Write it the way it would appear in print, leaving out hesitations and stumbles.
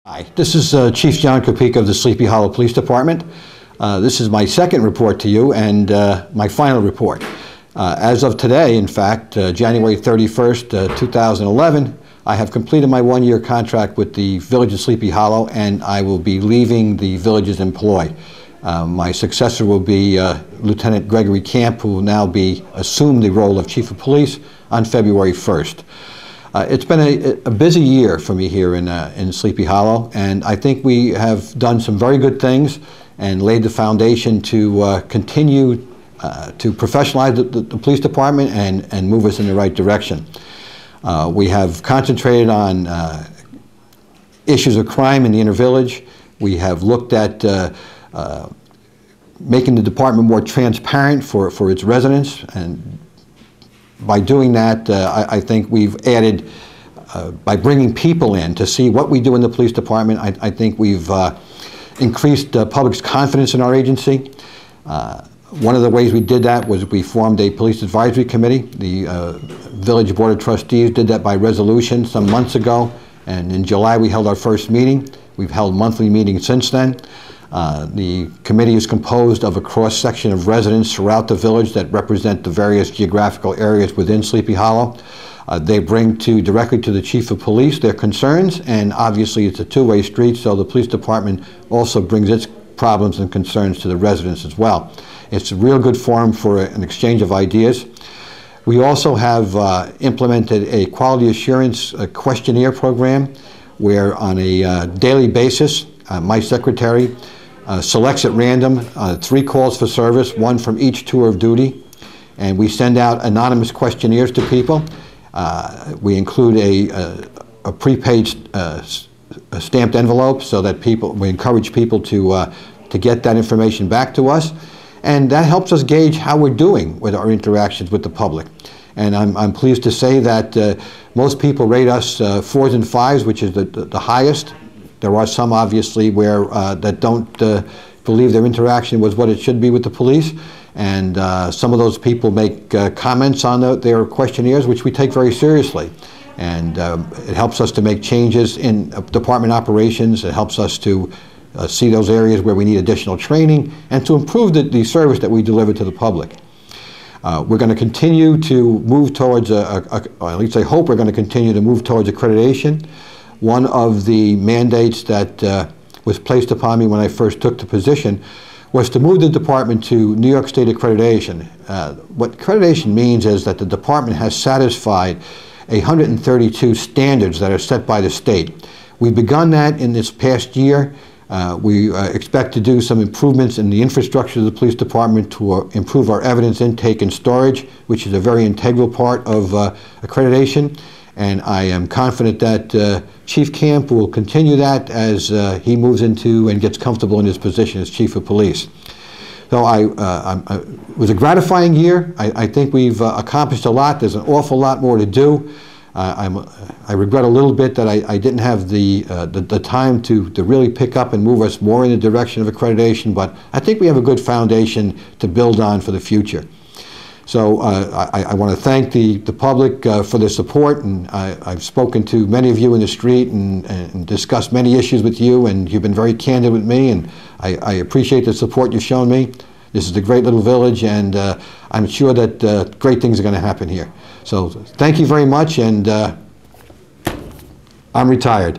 Hi, this is Chief John Kapica of the Sleepy Hollow Police Department. This is my second report to you and my final report. As of today, in fact, January 31st, 2011, I have completed my one-year contract with the Village of Sleepy Hollow, and I will be leaving the Village's employ. My successor will be Lieutenant Gregory Camp, who will now assume the role of Chief of Police on February 1st. It's been a busy year for me here in Sleepy Hollow, and I think we have done some very good things and laid the foundation to continue to professionalize the police department and move us in the right direction. We have concentrated on issues of crime in the inner village. We have looked at making the department more transparent for its residents, and by doing that, I think we've added, by bringing people in to see what we do in the police department, I think we've increased public's confidence in our agency. One of the ways we did that was we formed a police advisory committee. The Village Board of Trustees did that by resolution some months ago, and in July we held our first meeting. We've held monthly meetings since then. The committee is composed of a cross-section of residents throughout the village that represent the various geographical areas within Sleepy Hollow. They bring directly to the Chief of Police their concerns, and obviously it's a two-way street, so the police department also brings its problems and concerns to the residents as well. It's a real good forum for an exchange of ideas. We also have implemented a quality assurance questionnaire program where on a daily basis, my secretary selects at random 3 calls for service, 1 from each tour of duty, and we send out anonymous questionnaires to people. We include a prepaid stamped envelope so that we encourage people to get that information back to us, and that helps us gauge how we're doing with our interactions with the public. And I'm pleased to say that most people rate us 4s and 5s, which is the highest. There are some, obviously, that don't believe their interaction was what it should be with the police, and some of those people make comments on their questionnaires, which we take very seriously. And it helps us to make changes in department operations. It helps us to see those areas where we need additional training and to improve the service that we deliver to the public. We're going to continue to move towards, or at least I hope we're going to continue to move towards accreditation. One of the mandates that was placed upon me when I first took the position was to move the department to New York State accreditation. What accreditation means is that the department has satisfied 132 standards that are set by the state. We've begun that in this past year. We expect to do some improvements in the infrastructure of the police department to improve our evidence intake and storage, which is a very integral part of accreditation. And I am confident that Chief Camp will continue that as he moves into and gets comfortable in his position as Chief of Police. So it was a gratifying year. I think we've accomplished a lot. There's an awful lot more to do. I regret a little bit that I didn't have the time to really pick up and move us more in the direction of accreditation, but I think we have a good foundation to build on for the future. So I want to thank the public for their support, and I've spoken to many of you in the street and discussed many issues with you, and you've been very candid with me, and I appreciate the support you've shown me. This is a great little village, and I'm sure that great things are going to happen here. So thank you very much, and I'm retired.